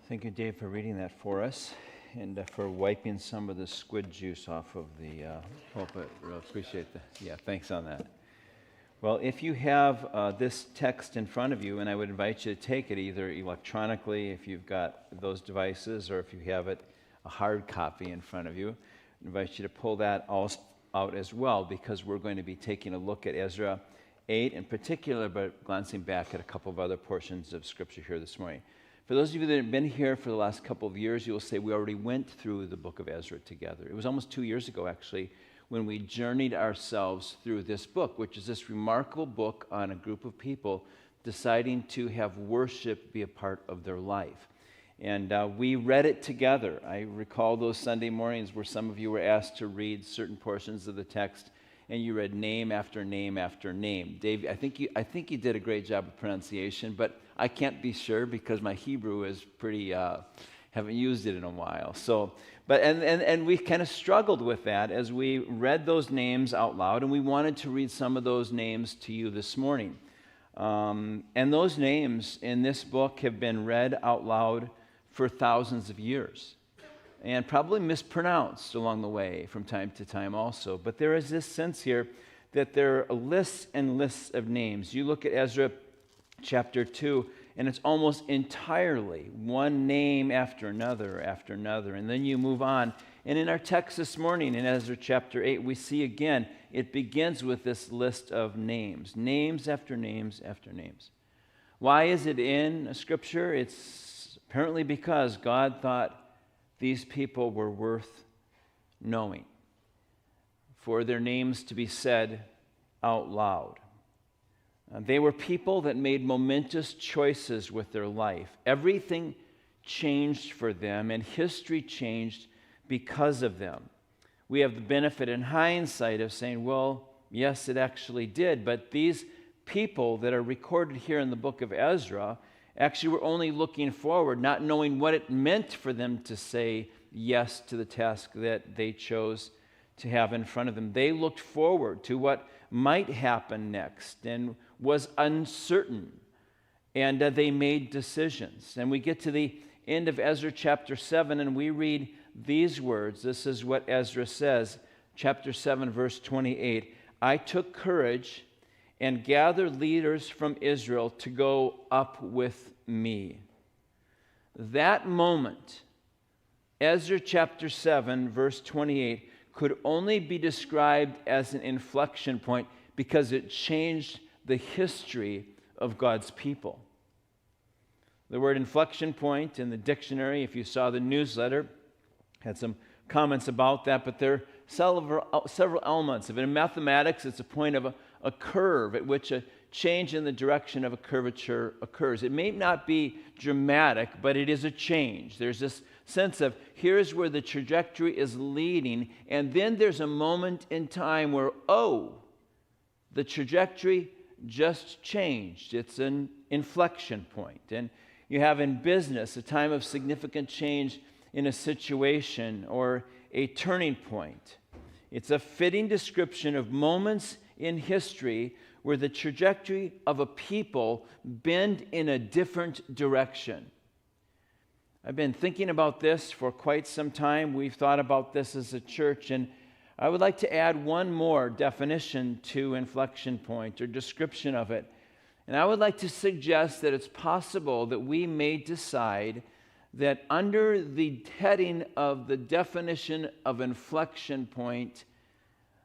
Thank you, Dave, for reading that for us and for wiping some of the squid juice off of the pulpit. Really appreciate that. Yeah, thanks on that. Well, if you have this text in front of you, and I would invite you to take it either electronically if you've got those devices, or if you have it a hard copy in front of you, I invite you to pull that out as well, because we're going to be taking a look at Ezra 8 in particular, but glancing back at a couple of other portions of Scripture here this morning. For those of you that have been here for the last couple of years, you'll say we already went through the book of Ezra together. It was almost 2 years ago, actually, when we journeyed ourselves through this book, which is this remarkable book on a group of people deciding to have worship be a part of their life. And we read it together. I recall those Sunday mornings where some of you were asked to read certain portions of the text, and you read name after name after name. Dave, I think you did a great job of pronunciation, but I can't be sure because my Hebrew is pretty, haven't used it in a while. So, and we kind of struggled with that as we read those names out loud, and we wanted to read some of those names to you this morning. And those names in this book have been read out loud for thousands of years, and probably mispronounced along the way from time to time also. But there is this sense here that there are lists and lists of names. You look at Ezra chapter 2, and it's almost entirely one name after another, and then you move on. And in our text this morning, in Ezra chapter 8, we see again, it begins with this list of names, names after names after names. Why is it in Scripture? It's apparently because God thought these people were worth knowing, for their names to be said out loud. They were people that made momentous choices with their life. Everything changed for them, and history changed because of them. We have the benefit in hindsight of saying, well, yes, it actually did, but these people that are recorded here in the book of Ezra actually were only looking forward, not knowing what it meant for them to say yes to the task that they chose to have in front of them. They looked forward to what might happen next and was uncertain, and they made decisions. And we get to the end of Ezra chapter 7, and we read these words. This is what Ezra says, chapter 7, verse 28. I took courage and gathered leaders from Israel to go up with me. That moment, Ezra chapter 7, verse 28, could only be described as an inflection point because it changed the history of God's people. The word inflection point in the dictionary, if you saw the newsletter, had some comments about that, but there are several elements of it. In mathematics, it's a point of a curve at which a change in the direction of a curvature occurs. It may not be dramatic, but it is a change. There's this sense of here's where the trajectory is leading, and then there's a moment in time where, the trajectory just changed. It's an inflection point. And you have in business a time of significant change in a situation or a turning point. It's a fitting description of moments in history where the trajectory of a people bend in a different direction. I've been thinking about this for quite some time. We've thought about this as a church, and I would like to add one more definition to inflection point or description of it. And I would like to suggest that it's possible that we may decide that under the heading of the definition of inflection point,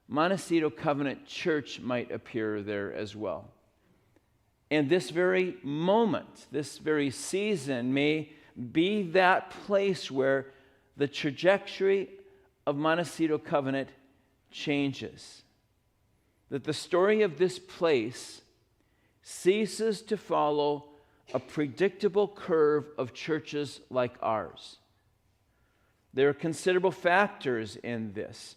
Montecito Covenant Church might appear there as well. And this very moment, this very season may be that place where the trajectory of Montecito Covenant changes. That the story of this place ceases to follow a predictable curve of churches like ours. There are considerable factors in this.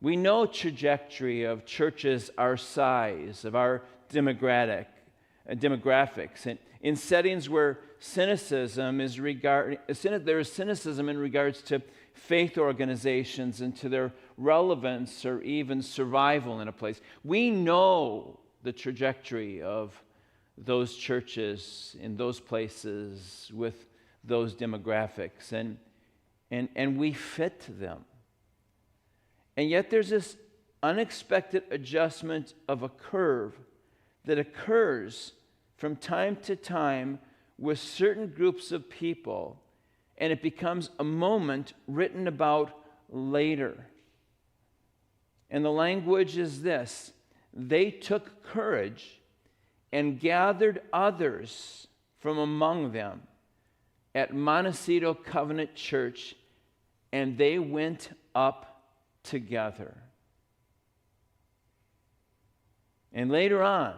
We know trajectory of churches our size, of our demographics, and in settings where cynicism is there is cynicism in regards to faith organizations and to their relevance or even survival in a place. We know the trajectory of those churches in those places with those demographics, and we fit them. And yet there's this unexpected adjustment of a curve that occurs from time to time with certain groups of people, and it becomes a moment written about later. And the language is this: they took courage and gathered others from among them at Montecito Covenant Church, and they went up together. And later on,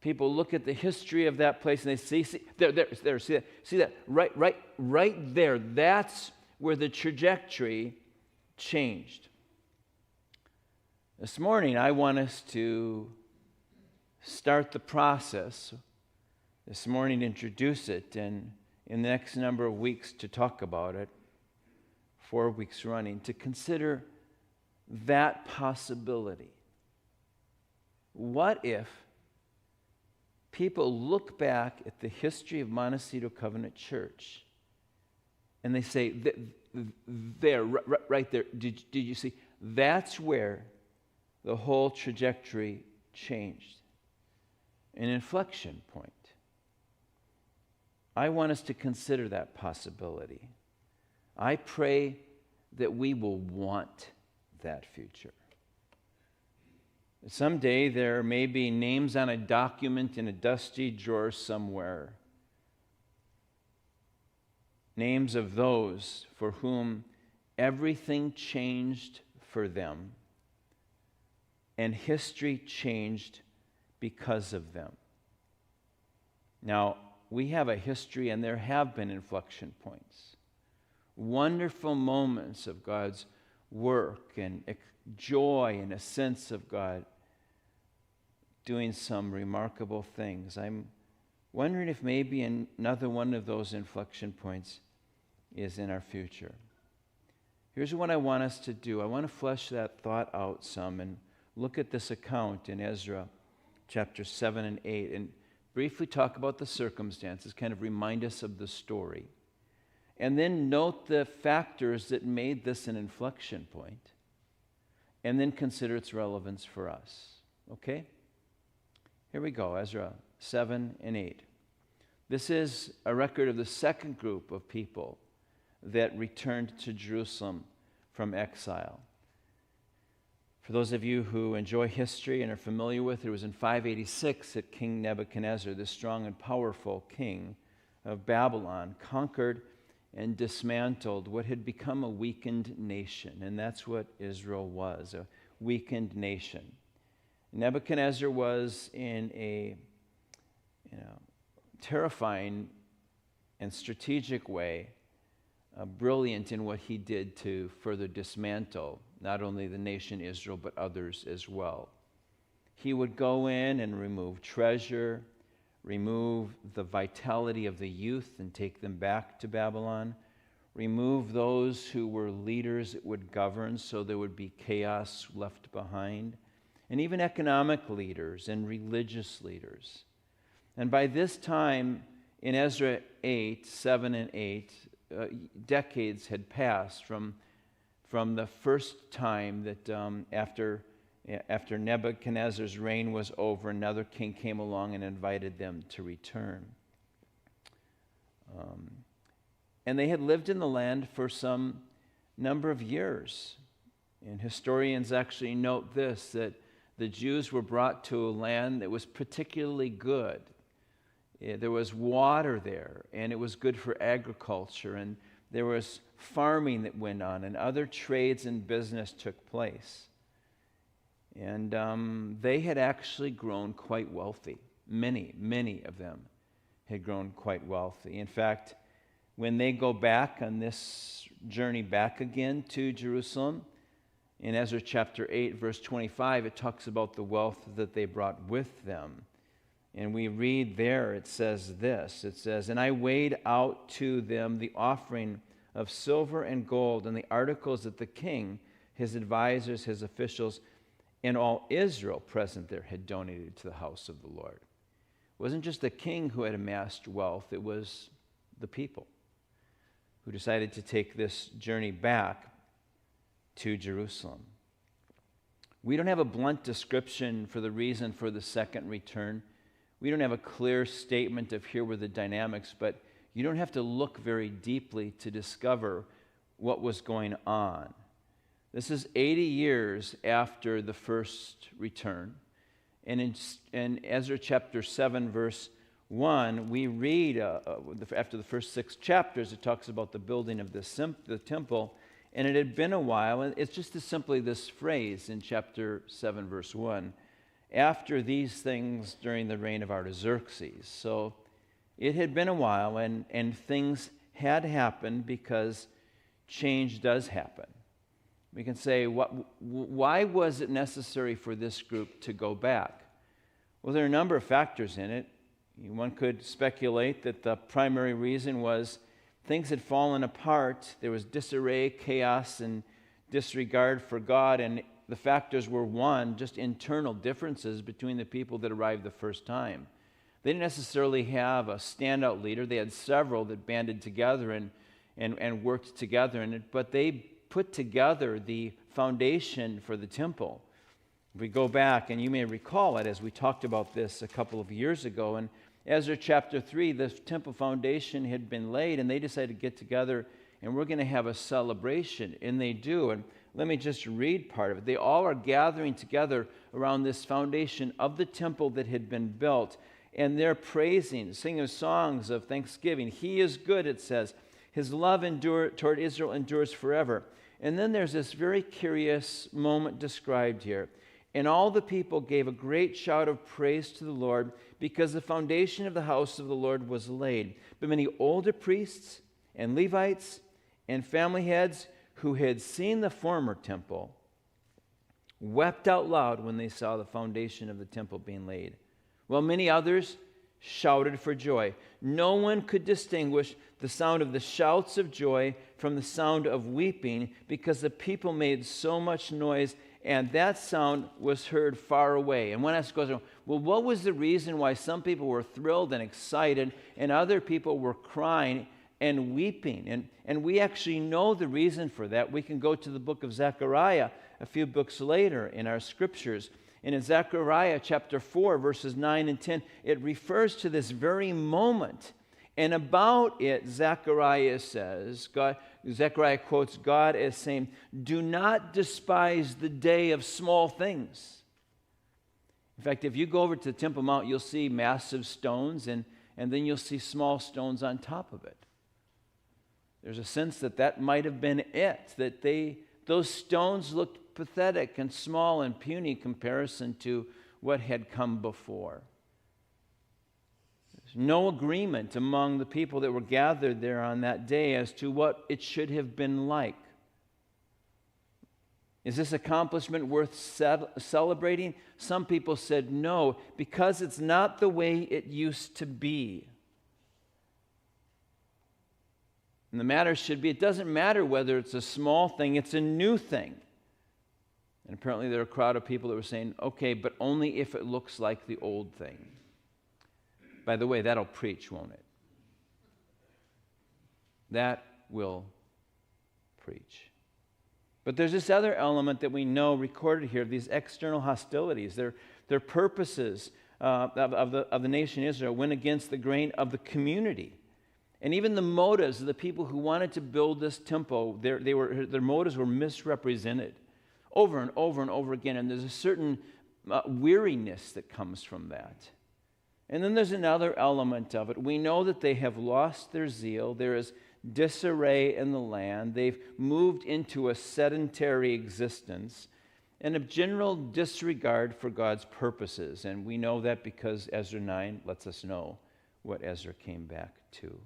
people look at the history of that place and they see that right there. That's where the trajectory changed. This morning, I want us to start the process. This morning, introduce it, and in the next number of weeks to talk about it, 4 weeks running, to consider that possibility. What if people look back at the history of Montecito Covenant Church and they say, there, right there, did you see? That's where the whole trajectory changed. An inflection point. I want us to consider that possibility. I pray that we will want that future. Someday there may be names on a document in a dusty drawer somewhere. Names of those for whom everything changed for them, and history changed because of them. Now, we have a history, and there have been inflection points. Wonderful moments of God's work and joy and a sense of God doing some remarkable things. I'm wondering if maybe another one of those inflection points is in our future. Here's what I want us to do. I want to flesh that thought out some and look at this account in Ezra chapter 7 and 8 and briefly talk about the circumstances, kind of remind us of the story. And then note the factors that made this an inflection point, and then consider its relevance for us. Okay? Here we go, Ezra 7 and 8. This is a record of the second group of people that returned to Jerusalem from exile. For those of you who enjoy history and are familiar with it, was in 586 that King Nebuchadnezzar, the strong and powerful king of Babylon, conquered and dismantled what had become a weakened nation. And that's what Israel was, a weakened nation. Nebuchadnezzar was in a terrifying and strategic way, brilliant in what he did to further dismantle not only the nation Israel, but others as well. He would go in and remove treasure, remove the vitality of the youth and take them back to Babylon, remove those who were leaders that would govern so there would be chaos left behind, and even economic leaders and religious leaders. And by this time, in Ezra 8, 7 and 8, decades had passed from the first time that after Nebuchadnezzar's reign was over, another king came along and invited them to return. And they had lived in the land for some number of years. And historians actually note this, that the Jews were brought to a land that was particularly good. There was water there, and it was good for agriculture, and there was farming that went on, and other trades and business took place. And they had actually grown quite wealthy. Many of them had grown quite wealthy. In fact, when they go back on this journey back again to Jerusalem, in Ezra chapter 8, verse 25, it talks about the wealth that they brought with them. And we read there, it says this, it says, "And I weighed out to them the offering of silver and gold and the articles that the king, his advisors, his officials, and all Israel present there had donated to the house of the Lord." It wasn't just the king who had amassed wealth, it was the people who decided to take this journey back to Jerusalem. We don't have a blunt description for the reason for the second return. We don't have a clear statement of here were the dynamics, but you don't have to look very deeply to discover what was going on. This is 80 years after the first return. And in Ezra chapter 7, verse 1, we read, after the first 6 chapters, it talks about the building of the temple. And it had been a while, and it's just simply this phrase in chapter 7, verse 1, after these things during the reign of Artaxerxes. So it had been a while, and things had happened because change does happen. We can say, why was it necessary for this group to go back? Well, there are a number of factors in it. One could speculate that the primary reason was things had fallen apart. There was disarray, chaos, and disregard for God, and the factors were, one, just internal differences between the people that arrived the first time. They didn't necessarily have a standout leader. They had several that banded together and worked together in it, but they put together the foundation for the temple. If we go back, and you may recall it as we talked about this a couple of years ago, in Ezra chapter 3, the temple foundation had been laid, and they decided to get together, and we're going to have a celebration, and they do. And let me just read part of it. They all are gathering together around this foundation of the temple that had been built, and they're praising, singing songs of thanksgiving. He is good, it says. His love toward Israel endures forever. And then there's this very curious moment described here. And all the people gave a great shout of praise to the Lord because the foundation of the house of the Lord was laid. But many older priests and Levites and family heads who had seen the former temple wept out loud when they saw the foundation of the temple being laid, while many others shouted for joy. No one could distinguish the sound of the shouts of joy from the sound of weeping because the people made so much noise, and that sound was heard far away. And one asks, well, what was the reason why some people were thrilled and excited and other people were crying and weeping? And we actually know the reason for that. We can go to the book of Zechariah a few books later in our scriptures. And in Zechariah chapter 4, verses 9 and 10, it refers to this very moment. And about it, Zechariah quotes God as saying, "Do not despise the day of small things." In fact, if you go over to the Temple Mount, you'll see massive stones, and then you'll see small stones on top of it. There's a sense that might have been it, that those stones looked pathetic and small and puny in comparison to what had come before. There's no agreement among the people that were gathered there on that day as to what it should have been like. Is this accomplishment worth celebrating? Some people said no, because it's not the way it used to be. And the matter should be, it doesn't matter whether it's a small thing, it's a new thing. And apparently there were a crowd of people that were saying, okay, but only if it looks like the old thing. By the way, that'll preach, won't it? That will preach. But there's this other element that we know recorded here, these external hostilities. Their purposes of the nation Israel went against the grain of the community. And even the motives of the people who wanted to build this temple, their motives were misrepresented over and over and over again. And there's a certain weariness that comes from that. And then there's another element of it. We know that they have lost their zeal. There is disarray in the land. They've moved into a sedentary existence and a general disregard for God's purposes. And we know that because Ezra 9 lets us know what Ezra came back to.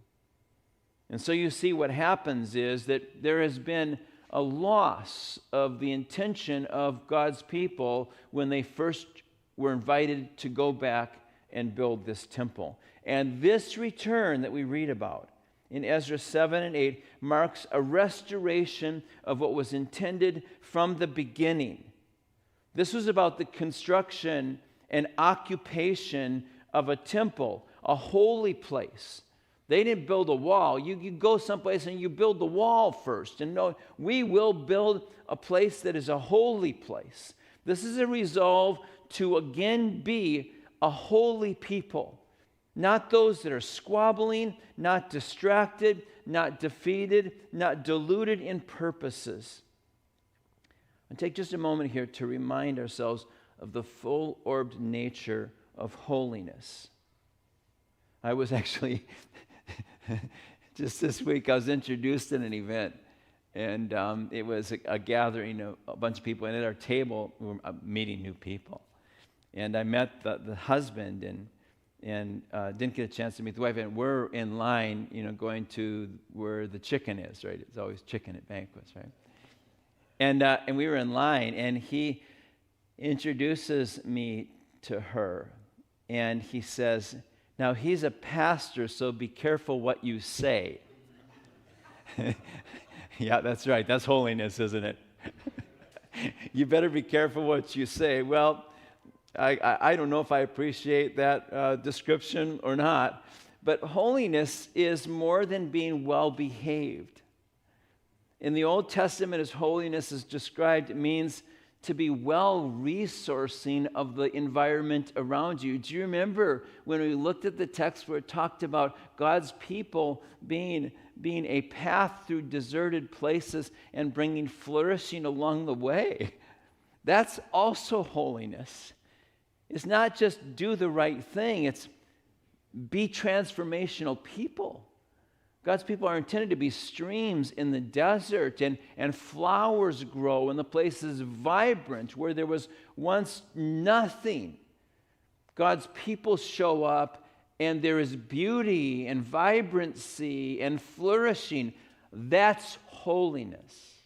And so you see what happens is that there has been a loss of the intention of God's people when they first were invited to go back and build this temple. And this return that we read about in Ezra 7 and 8 marks a restoration of what was intended from the beginning. This was about the construction and occupation of a temple, a holy place They didn't build a wall. You go someplace and you build the wall first. And no, we will build a place that is a holy place. This is a resolve to again be a holy people. Not those that are squabbling, not distracted, not defeated, not deluded in purposes. And take just a moment here to remind ourselves of the full-orbed nature of holiness. I was actually, just this week, I was introduced at an event, and it was a gathering of a bunch of people, and at our table, we were meeting new people. And I met the husband, and didn't get a chance to meet the wife, and we're in line, going to where the chicken is, right? It's always chicken at banquets, right? And we were in line, and he introduces me to her, and he says, "Now he's a pastor, so be careful what you say." Yeah, that's right. That's holiness, isn't it? You better be careful what you say. Well, I don't know if I appreciate that description or not, but holiness is more than being well-behaved. In the Old Testament, as holiness is described, it means to be well-resourcing of the environment around you. Do you remember when we looked at the text where it talked about God's people being a path through deserted places and bringing flourishing along the way? That's also holiness. It's not just do the right thing, it's be transformational people. God's people are intended to be streams in the desert, and flowers grow, and the place is vibrant where there was once nothing. God's people show up, and there is beauty and vibrancy and flourishing. That's holiness.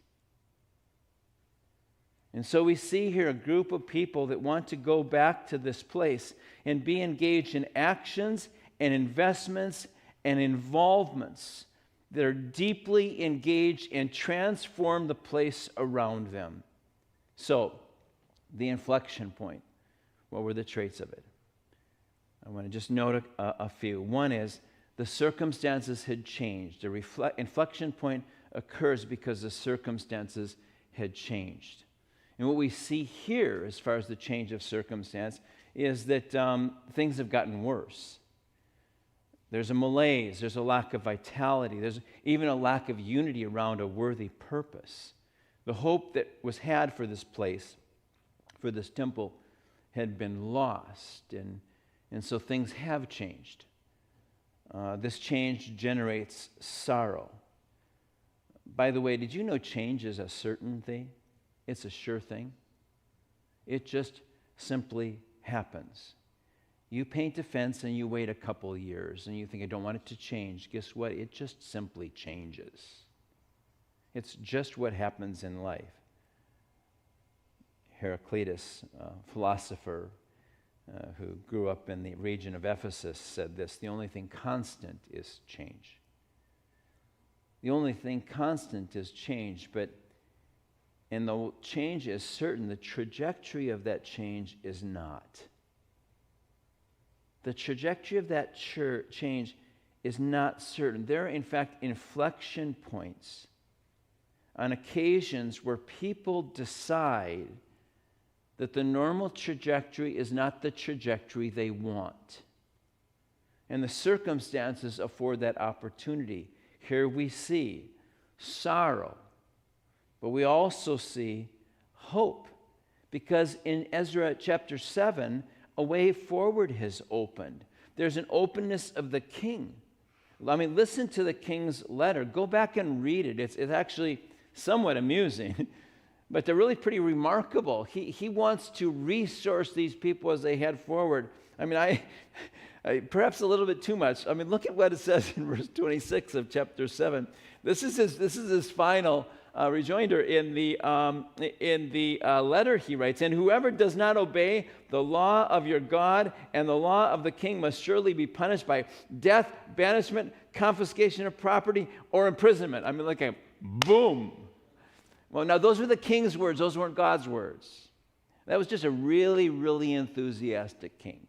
And so we see here a group of people that want to go back to this place and be engaged in actions and investments and involvements that are deeply engaged and transform the place around them. So, the inflection point. What were the traits of it? I want to just note a few. One is the circumstances had changed. The inflection point occurs because the circumstances had changed. And what we see here, as far as the change of circumstance, is that things have gotten worse. There's a malaise, there's a lack of vitality, there's even a lack of unity around a worthy purpose. The hope that was had for this place, for this temple, had been lost, and so things have changed. This change generates sorrow. By the way, did you know change is a certainty? It's a sure thing. It just simply happens. You paint a fence and you wait a couple of years and you think, I don't want it to change. Guess what? It just simply changes. It's just what happens in life. Heraclitus, a philosopher who grew up in the region of Ephesus, said this: the only thing constant is change. The only thing constant is change, and the change is certain, the trajectory of that change is not. The trajectory of that change is not certain. There are, in fact, inflection points on occasions where people decide that the normal trajectory is not the trajectory they want. And the circumstances afford that opportunity. Here we see sorrow, but we also see hope, because in Ezra chapter 7, a way forward has opened. There's an openness of the king. I mean, listen to the king's letter. Go back and read it. It's actually somewhat amusing, but they're really pretty remarkable. He wants to resource these people as they head forward. I mean, I perhaps a little bit too much. I mean, look at what it says in verse 26 of chapter 7. This is his final rejoinder in the letter he writes. And whoever does not obey the law of your God and the law of the king must surely be punished by death, banishment, confiscation of property, or imprisonment. I mean, like a boom. Well, now those were the king's words. Those weren't God's words. That was just a really, really enthusiastic king.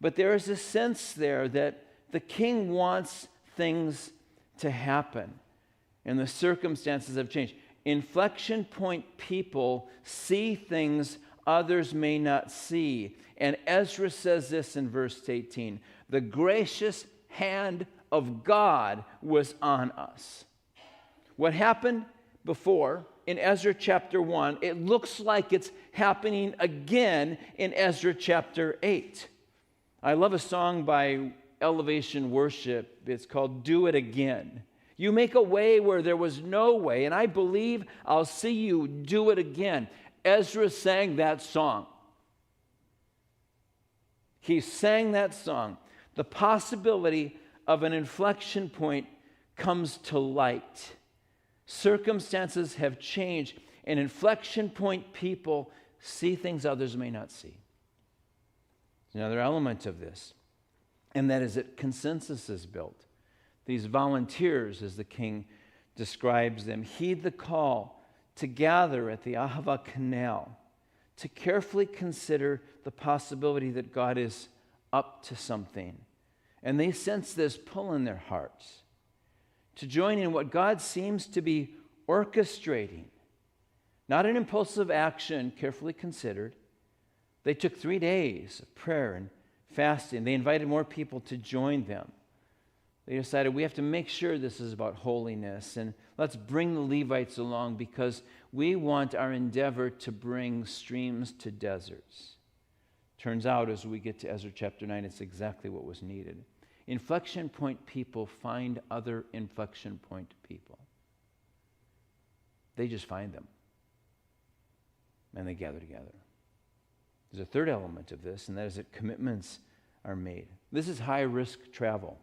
But there is a sense there that The king wants things to happen, and the circumstances have changed. Inflection point people see things others may not see. And Ezra says this in verse 18, the gracious hand of God was on us. What happened before in Ezra chapter 1, it looks like it's happening again in Ezra chapter 8. I love a song by Elevation Worship. It's called Do It Again. You make a way where there was no way, and I believe I'll see you do it again. Ezra sang that song. He sang that song. The possibility of an inflection point comes to light. Circumstances have changed, and inflection point people see things others may not see. There's another element of this, and that is that consensus is built. These volunteers, as the king describes them, heed the call to gather at the Ahava Canal to carefully consider the possibility that God is up to something. And they sense this pull in their hearts to join in what God seems to be orchestrating. Not an impulsive action, carefully considered. They took 3 days of prayer and fasting. They invited more people to join them. They decided we have to make sure this is about holiness, and let's bring the Levites along because we want our endeavor to bring streams to deserts. Turns out as we get to Ezra chapter 9, it's exactly what was needed. Inflection point people find other inflection point people. They just find them, and they gather together. There's a third element of this, and that is that commitments are made. This is high-risk travel.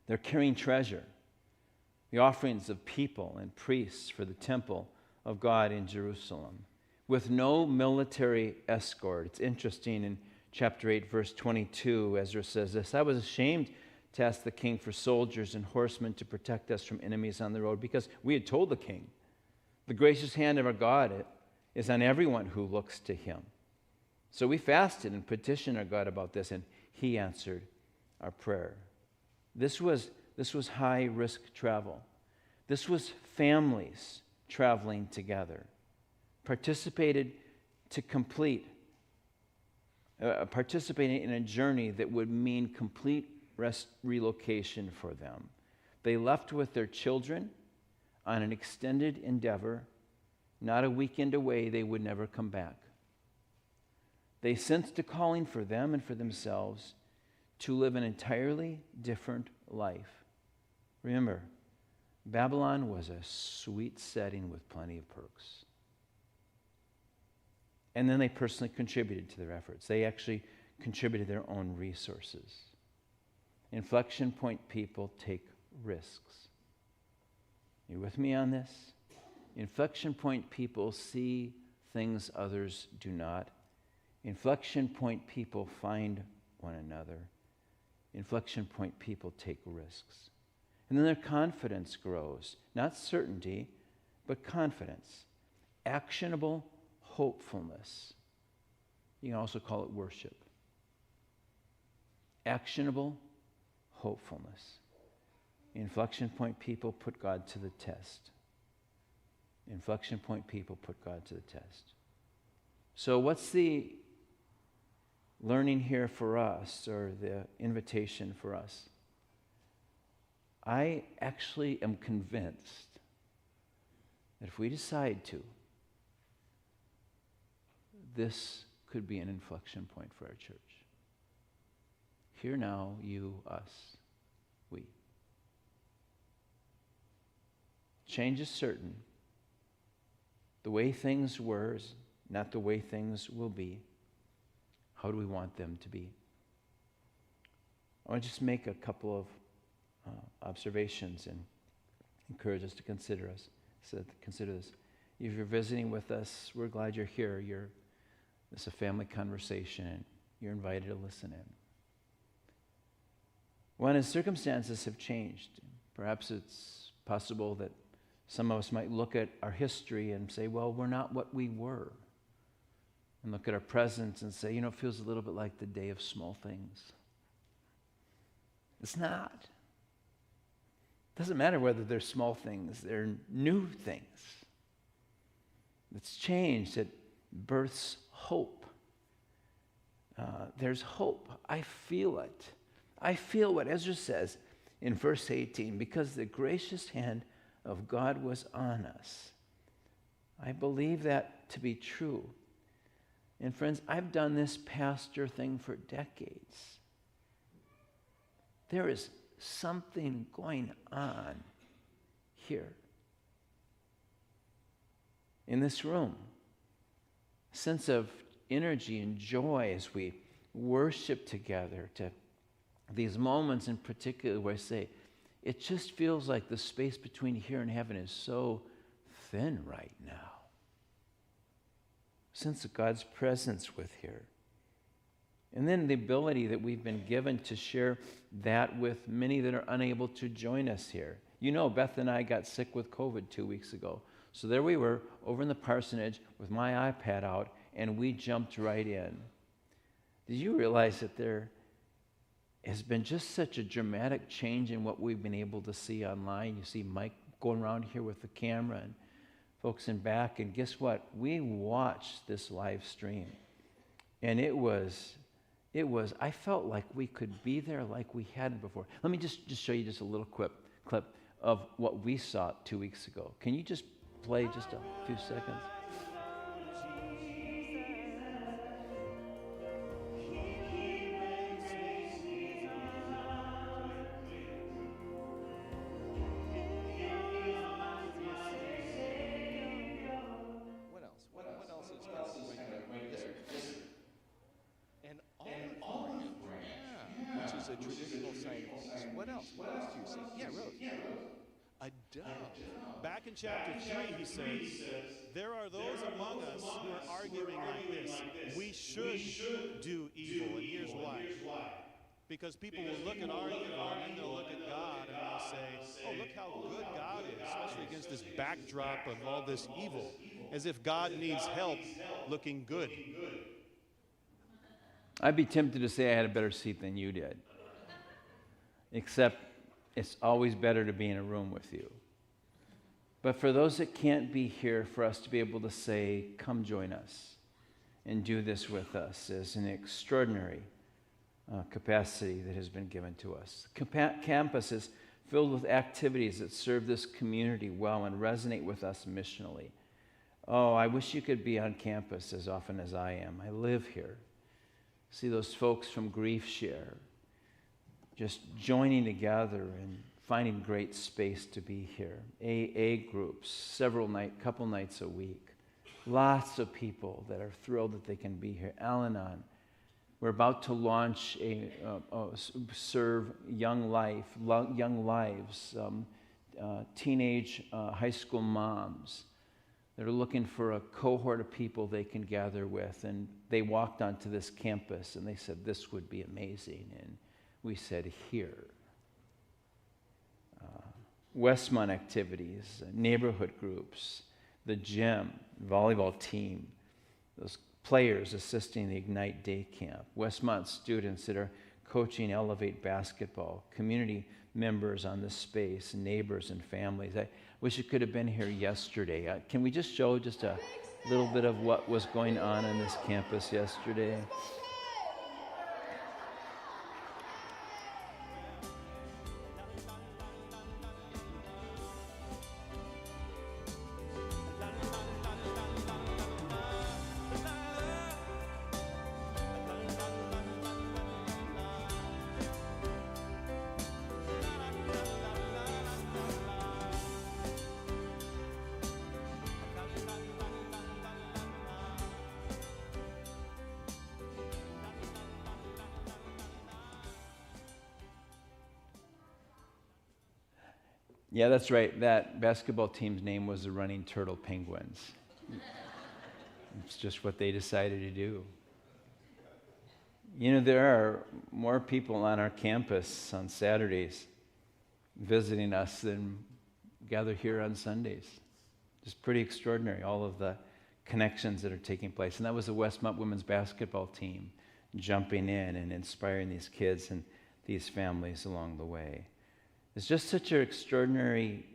They're carrying treasure, the offerings of people and priests for the temple of God in Jerusalem, with no military escort. It's interesting in chapter 8, verse 22, Ezra says this, I was ashamed to ask the king for soldiers and horsemen to protect us from enemies on the road, because we had told the king, the gracious hand of our God is on everyone who looks to him. So we fasted and petitioned our God about this, and he answered our prayer. This was high-risk travel. This was families traveling together, participating in a journey that would mean complete relocation for them. They left with their children on an extended endeavor, not a weekend away. They would never come back. They sensed a calling for them and for themselves to live an entirely different life. Remember, Babylon was a sweet setting with plenty of perks. And then they personally contributed to their efforts. They actually contributed their own resources. Inflection point people take risks. You with me on this? Inflection point people see things others do not. Inflection point people find one another. Inflection point people take risks. And then their confidence grows. Not certainty, but confidence. Actionable hopefulness. You can also call it worship. Actionable hopefulness. Inflection point people put God to the test. Inflection point people put God to the test. So what's the learning here for us, or the invitation for us? I actually am convinced that if we decide to, this could be an inflection point for our church. Here now, you, us, we. Change is certain. The way things were is not the way things will be. How do we want them to be? I want to just make a couple of observations and encourage us to consider this. If you're visiting with us, we're glad you're here. It's a family conversation, and you're invited to listen in. When as circumstances have changed, perhaps it's possible that some of us might look at our history and say, well, we're not what we were. And look at our present and say, it feels a little bit like the day of small things. It's not. It doesn't matter whether they're small things, they're new things. It's change that births hope. There's hope. I feel it. I feel what Ezra says in verse 18, because the gracious hand of God was on us. I believe that to be true. And friends, I've done this pastor thing for decades. There is something going on here in this room. A sense of energy and joy as we worship together, to these moments in particular where I say, it just feels like the space between here and heaven is so thin right now. Sense of God's presence with here. And then the ability that we've been given to share that with many that are unable to join us here. You know, Beth and I got sick with COVID 2 weeks ago. So there we were over in the parsonage with my iPad out, and we jumped right in. Did you realize that there has been just such a dramatic change in what we've been able to see online? You see Mike going around here with the camera and folks in back, and guess what? We watched this live stream, and it was, I felt like we could be there like we hadn't before. Let me just show you just a little clip of what we saw 2 weeks ago. Can you just play just a few seconds? A traditional sign of peace. What else? What else do you see? Yeah, Rose. A dove. Back in chapter 3, he says, there are those among us who are arguing like this. We should do evil, and here's why. Because people will look at our evil, and then they'll look at God, and they'll say, oh, look how good God is, especially against this backdrop of all this evil, as if God needs help looking good. I'd be tempted to say I had a better seat than you did. Except it's always better to be in a room with you. But for those that can't be here, for us to be able to say, come join us and do this with us is an extraordinary capacity that has been given to us. Campus is filled with activities that serve this community well and resonate with us missionally. Oh, I wish you could be on campus as often as I am. I live here. See those folks from Grief Share just joining together and finding great space to be here. AA groups, couple nights a week. Lots of people that are thrilled that they can be here. Al-Anon. We're about to launch serve young lives, teenage high school moms. They're looking for a cohort of people they can gather with. And they walked onto this campus and they said, this would be amazing. And we said, here. Westmont activities, neighborhood groups, the gym, volleyball team, those players assisting the Ignite Day Camp, Westmont students that are coaching Elevate basketball, community members on this space, neighbors and families. I wish you could have been here yesterday. Can we just show just a little bit of what was going on this campus yesterday? Yeah, that's right. That basketball team's name was the Running Turtle Penguins. It's just what they decided to do. You know, there are more people on our campus on Saturdays visiting us than gather here on Sundays. Just pretty extraordinary, all of the connections that are taking place. And that was the Westmont women's basketball team jumping in and inspiring these kids. And these families along the way. It's just such an extraordinary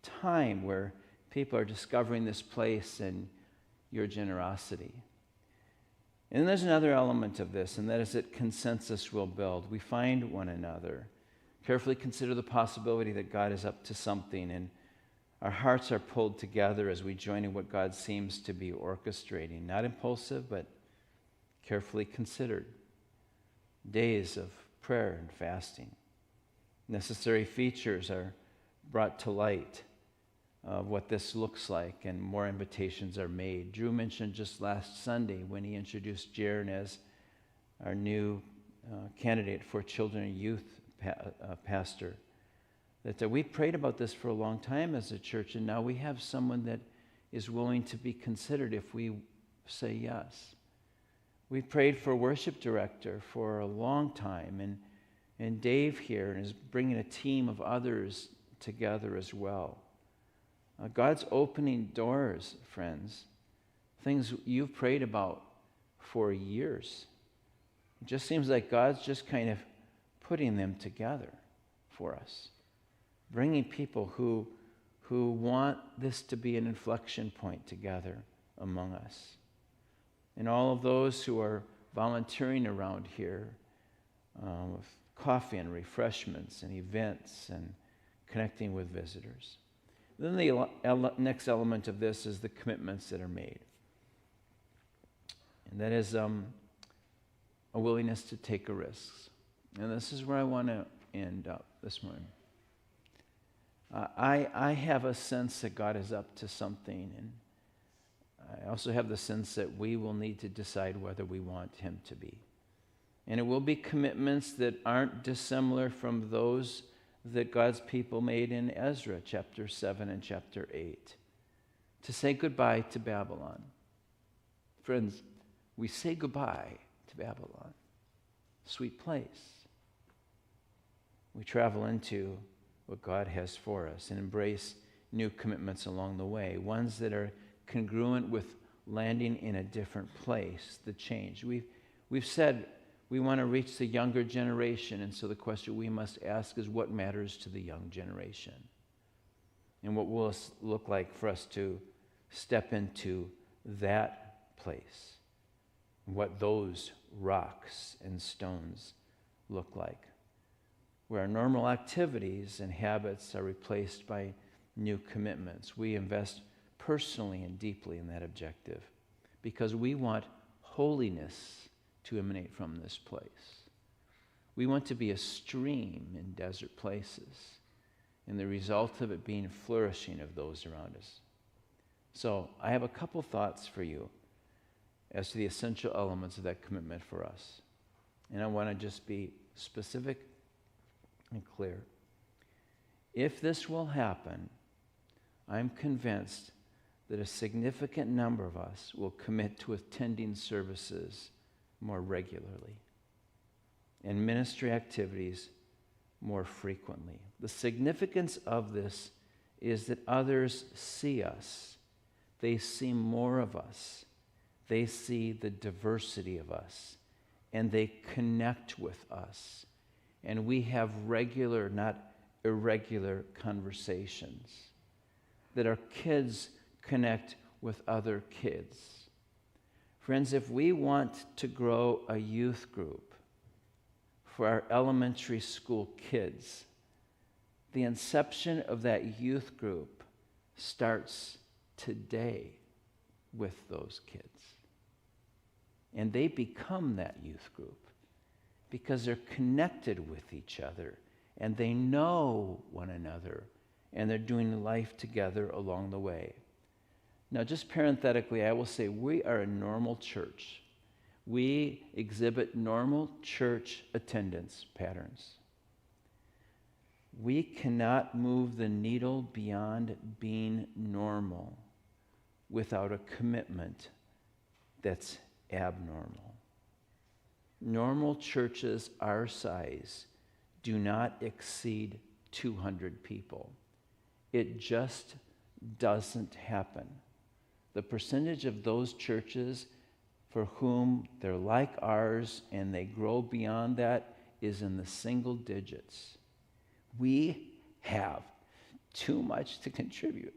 time where people are discovering this place and your generosity. And there's another element of this, and that is that consensus will build. We find one another, carefully consider the possibility that God is up to something, and our hearts are pulled together as we join in what God seems to be orchestrating. Not impulsive, but carefully considered. Days of prayer and fasting. Necessary features are brought to light of what this looks like, and more invitations are made. Drew mentioned just last Sunday when he introduced Jaron as our new candidate for children and youth pastor, that we prayed about this for a long time as a church, and now we have someone that is willing to be considered if we say yes. We prayed for a worship director for a long time, and Dave here is bringing a team of others together as well. God's opening doors, friends, things you've prayed about for years. It just seems like God's just kind of putting them together for us, bringing people who want this to be an inflection point together among us. And all of those who are volunteering around here with coffee and refreshments and events and connecting with visitors. Then the next element of this is the commitments that are made. And that is a willingness to take a risk. And this is where I want to end up this morning. I have a sense that God is up to something, and I also have the sense that we will need to decide whether we want him to be. And it will be commitments that aren't dissimilar from those that God's people made in Ezra chapter 7 and chapter 8. To say goodbye to Babylon. Friends, we say goodbye to Babylon. Sweet place. We travel into what God has for us and embrace new commitments along the way, ones that are congruent with landing in a different place, the change. We've said we want to reach the younger generation, and so the question we must ask is what matters to the young generation? And what will it look like for us to step into that place? What those rocks and stones look like? Where our normal activities and habits are replaced by new commitments. We invest personally and deeply in that objective because we want holiness to emanate from this place. We want to be a stream in desert places, and the result of it being flourishing of those around us. So I have a couple thoughts for you as to the essential elements of that commitment for us. And I want to just be specific and clear. If this will happen, I'm convinced that a significant number of us will commit to attending services more regularly and ministry activities more frequently. The significance of this is that others see us. They see more of us. They see the diversity of us, and they connect with us. And we have regular, not irregular conversations. That our kids connect with other kids. Friends, if we want to grow a youth group for our elementary school kids, the inception of that youth group starts today with those kids. And they become that youth group because they're connected with each other and they know one another and they're doing life together along the way. Now, just parenthetically, I will say we are a normal church. We exhibit normal church attendance patterns. We cannot move the needle beyond being normal without a commitment that's abnormal. Normal churches our size do not exceed 200 people. It just doesn't happen. The percentage of those churches for whom they're like ours and they grow beyond that is in the single digits. We have too much to contribute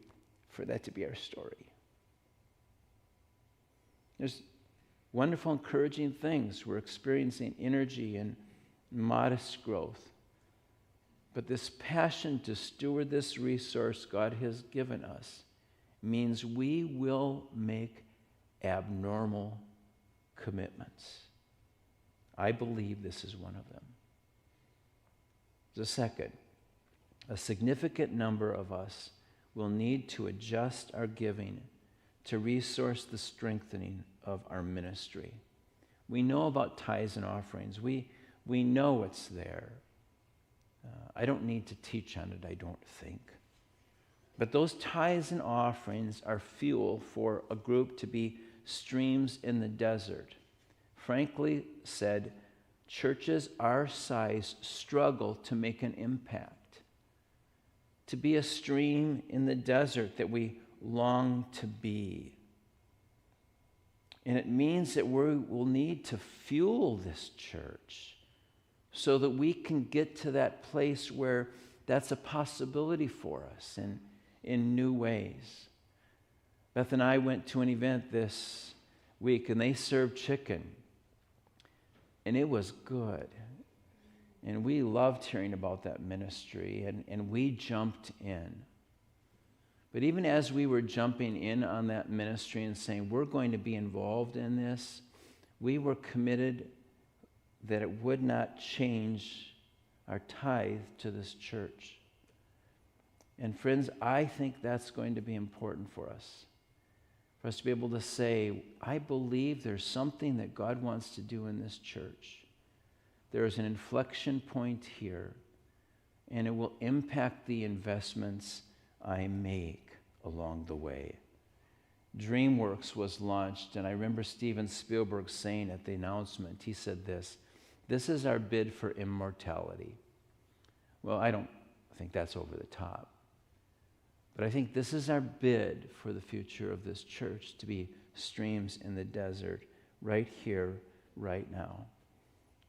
for that to be our story. There's wonderful, encouraging things. We're experiencing energy and modest growth. But this passion to steward this resource God has given us means we will make abnormal commitments. I believe this is one of them. The second, a significant number of us will need to adjust our giving to resource the strengthening of our ministry. We know about tithes and offerings. We know it's there. I don't need to teach on it, I don't think. But those tithes and offerings are fuel for a group to be streams in the desert. Frankly said, churches our size struggle to make an impact, to be a stream in the desert that we long to be. And it means that we will need to fuel this church so that we can get to that place where that's a possibility for us in new ways. Beth and I went to an event this week, and they served chicken. And it was good. And we loved hearing about that ministry, and we jumped in. But even as we were jumping in on that ministry and saying, we're going to be involved in this, we were committed that it would not change our tithe to this church. And friends, I think that's going to be important for us to be able to say, I believe there's something that God wants to do in this church. There is an inflection point here, and it will impact the investments I make along the way. DreamWorks was launched, and I remember Steven Spielberg saying at the announcement, he said this is our bid for immortality. Well, I don't think that's over the top. But I think this is our bid for the future of this church, to be streams in the desert right here, right now.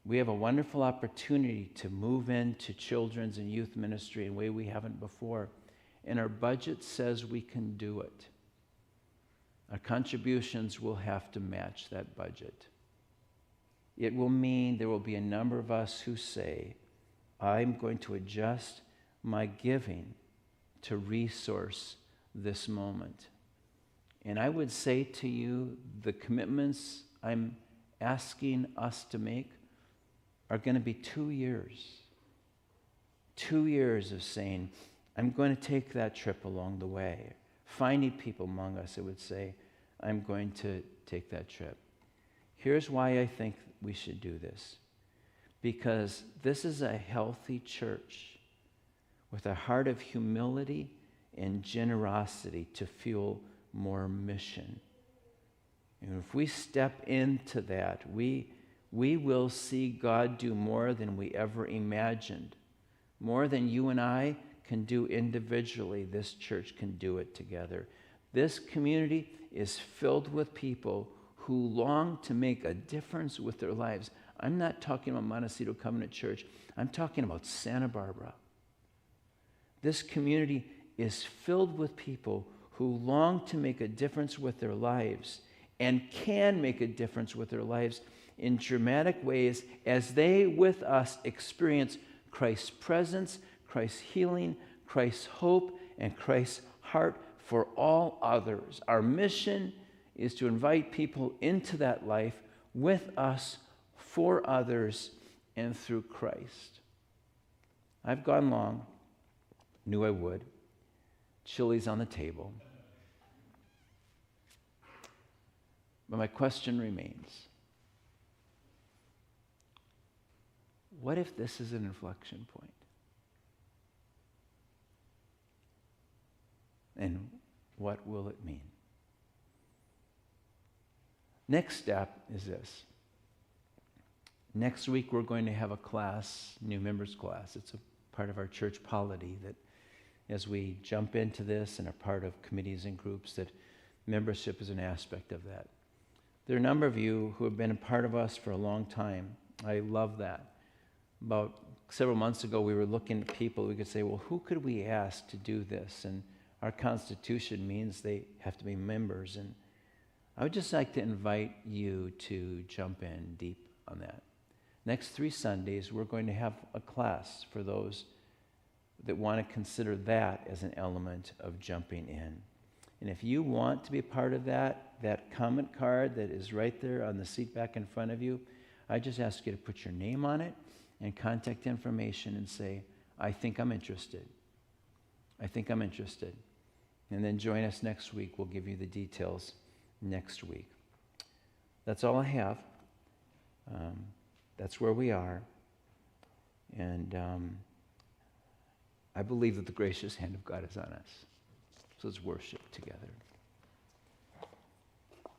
We have a wonderful opportunity to move into children's and youth ministry in a way we haven't before. And our budget says we can do it. Our contributions will have to match that budget. It will mean there will be a number of us who say, I'm going to adjust my giving to resource this moment. And I would say to you, the commitments I'm asking us to make are going to be 2 years. 2 years of saying, I'm going to take that trip along the way. Finding people among us that would say, I'm going to take that trip. Here's why I think we should do this. Because this is a healthy church with a heart of humility and generosity to fuel more mission. And if we step into that, we will see God do more than we ever imagined. More than you and I can do individually, this church can do it together. This community is filled with people who long to make a difference with their lives. I'm not talking about Montecito Covenant Church. I'm talking about Santa Barbara. This community is filled with people who long to make a difference with their lives and can make a difference with their lives in dramatic ways as they, with us, experience Christ's presence, Christ's healing, Christ's hope, and Christ's heart for all others. Our mission is to invite people into that life with us, for others, and through Christ. I've gone long. Knew I would. Chili's on the table. But my question remains. What if this is an inflection point? And what will it mean? Next step is this. Next week we're going to have a class, new members class. It's a part of our church polity that as we jump into this and are part of committees and groups, that membership is an aspect of that. There are a number of you who have been a part of us for a long time. I love that. about several months ago, we were looking at people. We could say, well, who could we ask to do this? And our Constitution means they have to be members. And I would just like to invite you to jump in deep on that. Next 3 Sundays, we're going to have a class for those that want to consider that as an element of jumping in. And if you want to be a part of that, that comment card that is right there on the seat back in front of you, I just ask you to put your name on it and contact information and say, I think I'm interested. I think I'm interested. And then join us next week. We'll give you the details next week. That's all I have. That's where we are. And I believe that the gracious hand of God is on us. So let's worship together.